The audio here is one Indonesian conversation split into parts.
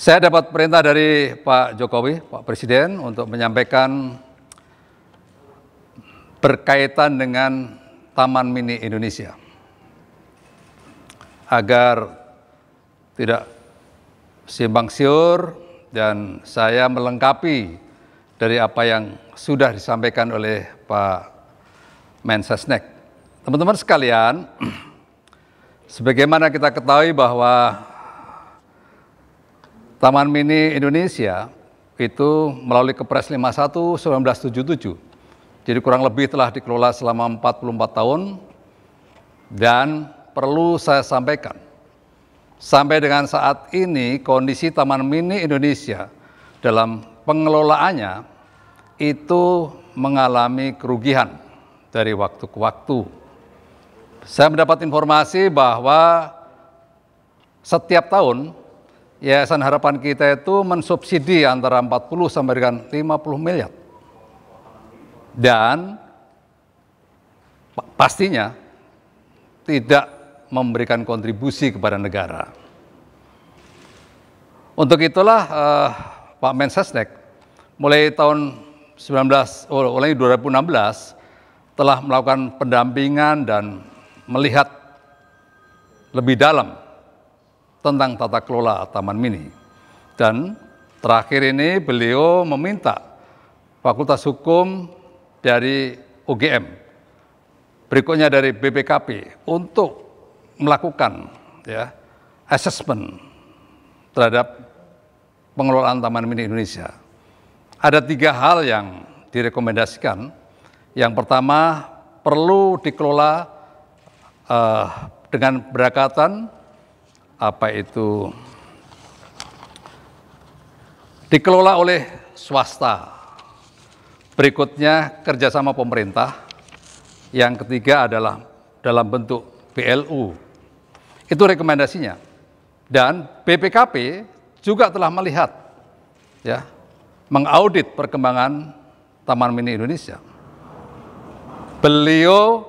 Saya dapat perintah dari Pak Jokowi, Pak Presiden, untuk menyampaikan berkaitan dengan Taman Mini Indonesia. Agar tidak simpang siur dan saya melengkapi dari apa yang sudah disampaikan oleh Pak Mensesnek. Teman-teman sekalian, sebagaimana kita ketahui bahwa Taman Mini Indonesia itu melalui Kepres 51/1977, jadi kurang lebih telah dikelola selama 44 tahun, dan perlu saya sampaikan, sampai dengan saat ini kondisi Taman Mini Indonesia dalam pengelolaannya itu mengalami kerugian dari waktu ke waktu. Saya mendapat informasi bahwa setiap tahun Yayasan Harapan Kita itu mensubsidi antara 40 sampai dengan 50 miliar. Dan pastinya tidak memberikan kontribusi kepada negara. Untuk itulah Pak Mensesnek mulai tahun 2016 telah melakukan pendampingan dan melihat lebih dalam tentang tata kelola Taman Mini. Dan terakhir ini beliau meminta Fakultas Hukum dari UGM, berikutnya dari BPKP untuk melakukan assessment terhadap pengelolaan Taman Mini Indonesia. Ada 3 hal yang direkomendasikan. Yang pertama, perlu dikelola dengan berdekatan dikelola oleh swasta. Berikutnya kerjasama pemerintah. Yang ketiga adalah dalam bentuk BLU. Itu rekomendasinya. Dan BPKP juga telah melihat, mengaudit perkembangan Taman Mini Indonesia. Beliau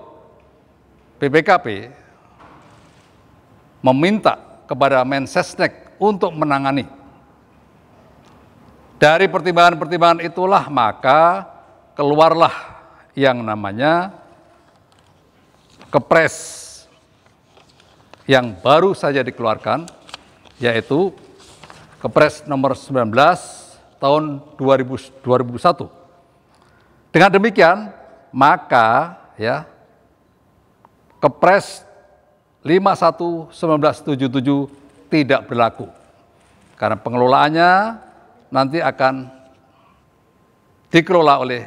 BPKP meminta kepada Mensesnek untuk menangani. Dari pertimbangan-pertimbangan itulah maka keluarlah yang namanya Kepres yang baru saja dikeluarkan, yaitu Kepres nomor 19 tahun 2001. Dengan demikian, maka Kepres 51/1977 tidak berlaku. Karena pengelolaannya nanti akan dikelola oleh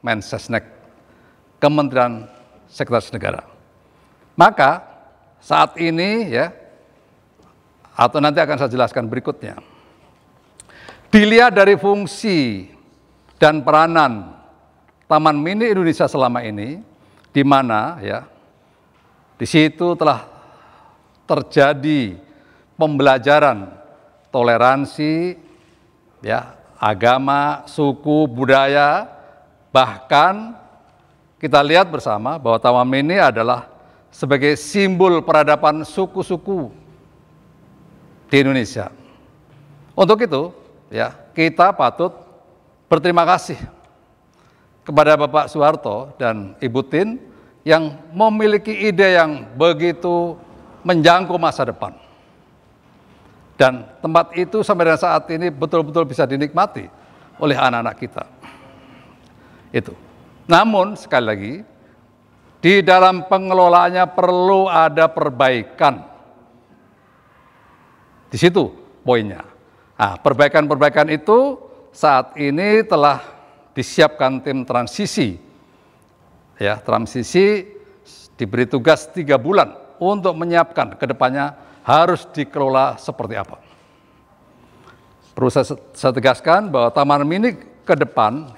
Mensesnek, Kementerian Sekretaris Negara. Maka saat ini atau nanti akan saya jelaskan berikutnya, dilihat dari fungsi dan peranan Taman Mini Indonesia selama ini, di mana di situ telah terjadi pembelajaran toleransi, agama, suku, budaya, bahkan kita lihat bersama bahwa Taman Mini adalah sebagai simbol peradaban suku-suku di Indonesia. Untuk itu, kita patut berterima kasih kepada Bapak Soeharto dan Ibu Tin yang memiliki ide yang begitu menjangkau masa depan. Dan tempat itu sampai dengan saat ini betul-betul bisa dinikmati oleh anak-anak kita. Itu. Namun sekali lagi, di dalam pengelolaannya perlu ada perbaikan. Di situ poinnya. Nah, perbaikan-perbaikan itu saat ini telah disiapkan tim transisi. Transisi diberi tugas 3 bulan untuk menyiapkan ke depannya harus dikelola seperti apa. Perlu saya tegaskan bahwa Taman Mini ke depan,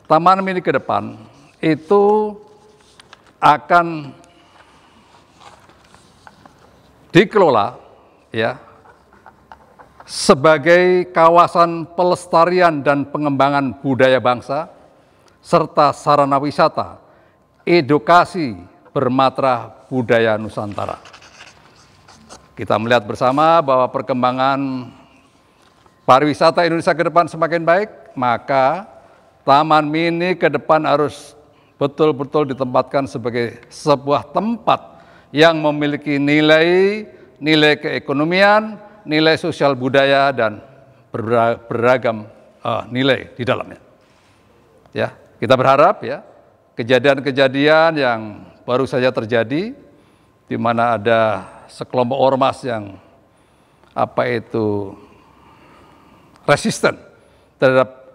Taman Mini ke depan itu akan dikelola sebagai kawasan pelestarian dan pengembangan budaya bangsa serta sarana wisata, edukasi bermatra budaya Nusantara. Kita melihat bersama bahwa perkembangan pariwisata Indonesia ke depan semakin baik, maka Taman Mini ke depan harus betul-betul ditempatkan sebagai sebuah tempat yang memiliki nilai keekonomian, nilai sosial budaya, dan beragam nilai di dalamnya. Ya, kita berharap ya kejadian-kejadian yang baru saja terjadi, di mana ada sekelompok ormas yang resisten terhadap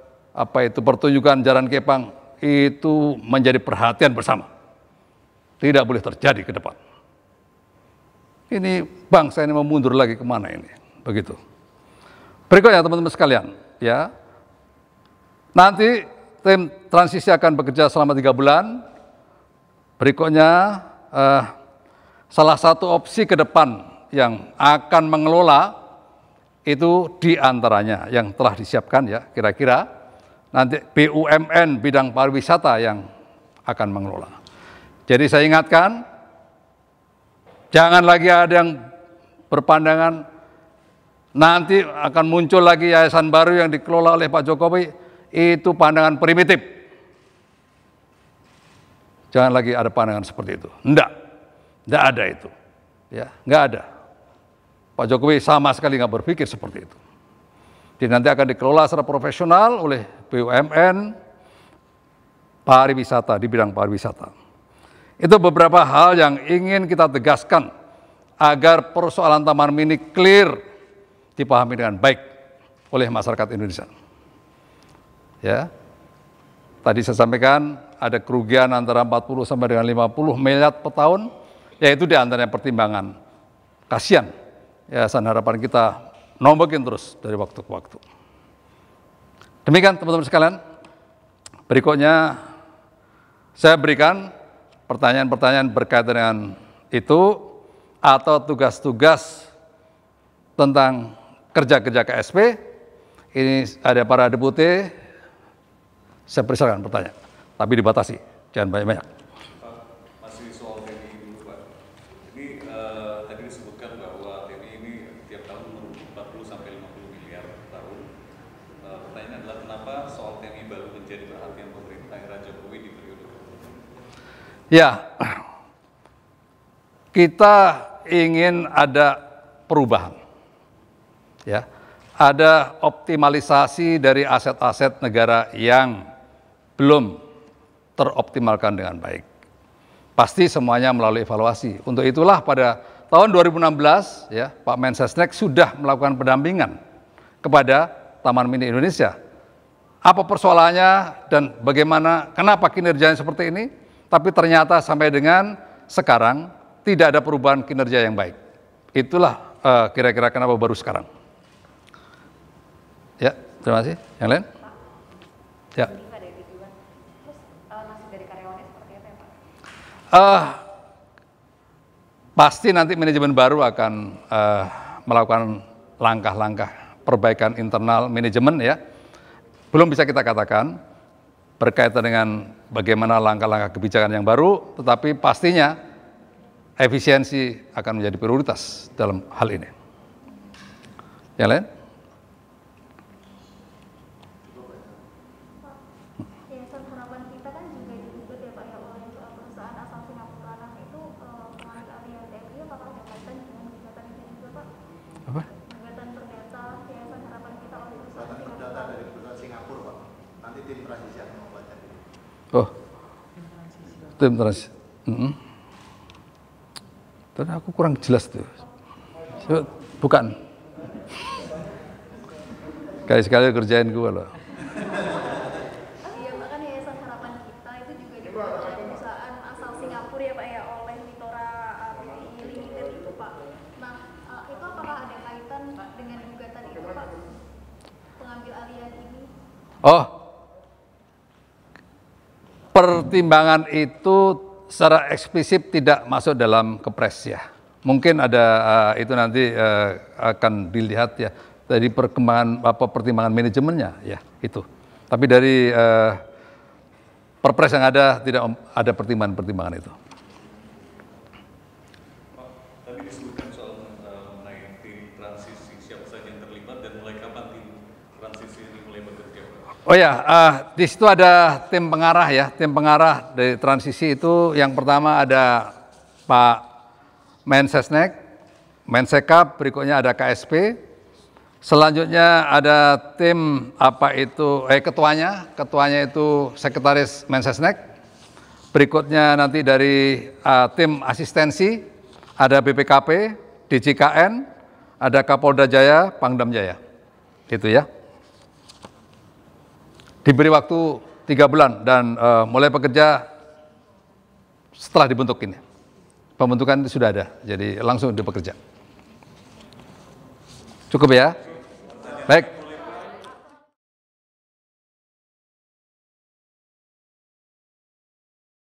pertunjukan Jaran Kepang, itu menjadi perhatian bersama. Tidak boleh terjadi ke depan. Ini bangsa ini mau mundur lagi kemana ini? Begitu. Berikutnya teman-teman sekalian, ya. Nanti tim transisi akan bekerja selama 3 bulan. Berikutnya salah satu opsi ke depan yang akan mengelola itu diantaranya yang telah disiapkan ya, kira-kira nanti BUMN bidang pariwisata yang akan mengelola. Jadi saya ingatkan, jangan lagi ada yang berpandangan nanti akan muncul lagi yayasan baru yang dikelola oleh Pak Jokowi, itu pandangan primitif. Jangan lagi ada pandangan seperti itu. Enggak ada itu. Ya, enggak ada. Pak Jokowi sama sekali nggak berpikir seperti itu. Jadi nanti akan dikelola secara profesional oleh BUMN pariwisata, di bidang pariwisata. Itu beberapa hal yang ingin kita tegaskan agar persoalan Taman Mini clear dipahami dengan baik oleh masyarakat Indonesia. Ya, tadi saya sampaikan ada kerugian antara 40 sampai dengan 50 miliar per tahun, yaitu diantaranya pertimbangan kasihan. Yayasan Harapan kita nombokin terus dari waktu ke waktu. Demikian teman-teman sekalian. Berikutnya saya berikan pertanyaan-pertanyaan berkaitan dengan itu atau tugas-tugas tentang kerja-kerja KSP. Ini ada para deputi. Saya persilakan bertanya, tapi dibatasi, jangan banyak-banyak. Masih soal TNI dulu Pak. Ini tadi disebutkan bahwa TNI ini tiap tahun merugi 40 sampai 50 miliar per tahun. Pertanyaan adalah kenapa soal TNI baru menjadi perhatian pemerintah era Jokowi di periode kedua? Ya, kita ingin ada perubahan. Ya, ada optimalisasi dari aset-aset negara yang belum teroptimalkan dengan baik. Pasti semuanya melalui evaluasi. Untuk itulah pada tahun 2016 ya, Pak Mensesnek sudah melakukan pendampingan kepada Taman Mini Indonesia. Apa persoalannya dan bagaimana, kenapa kinerjanya seperti ini? Tapi ternyata sampai dengan sekarang tidak ada perubahan kinerja yang baik. Itulah kira-kira kenapa baru sekarang. Ya, terima kasih. Yang lain? Ya. Pasti nanti manajemen baru akan melakukan langkah-langkah perbaikan internal manajemen ya. Belum bisa kita katakan berkaitan dengan bagaimana langkah-langkah kebijakan yang baru, tetapi pastinya efisiensi akan menjadi prioritas dalam hal ini. Yang lain? Oh, tim transisi. Tadi aku kurang jelas tuh. Bukan. Sekali-sekali kerjain gue loh. Iya, bahkan Yayasan Harapan Kita itu juga dibuat oleh perusahaan asal Singapura ya Pak ya, oleh Litora Limited itu Pak. Nah, itu apakah ada kaitan dengan gugatan itu Pak? Pengambil alihan ini? Oh, pertimbangan itu secara eksplisit tidak masuk dalam kepres ya. Mungkin ada itu nanti akan dilihat ya dari perkembangan pertimbangan manajemennya ya itu. Tapi dari perpres yang ada tidak ada pertimbangan-pertimbangan itu. Pak, tadi disebutkan soal mengenai tim transisi siapa saja yang terlibat dan mulai kapan tim transisi ini mulai bekerja, Pak? Oh ya, di situ ada tim pengarah ya, tim pengarah dari transisi itu yang pertama ada Pak Mensesnek, Mensekap, berikutnya ada KSP, selanjutnya ada tim ketuanya itu Sekretaris Mensesnek, berikutnya nanti dari tim asistensi ada BPKP, DJKN, ada Kapolda Jaya, Pangdam Jaya, itu ya. Diberi waktu 3 bulan dan mulai bekerja setelah dibentuk ini. Pembentukan itu sudah ada, jadi langsung bekerja. Cukup ya? Baik.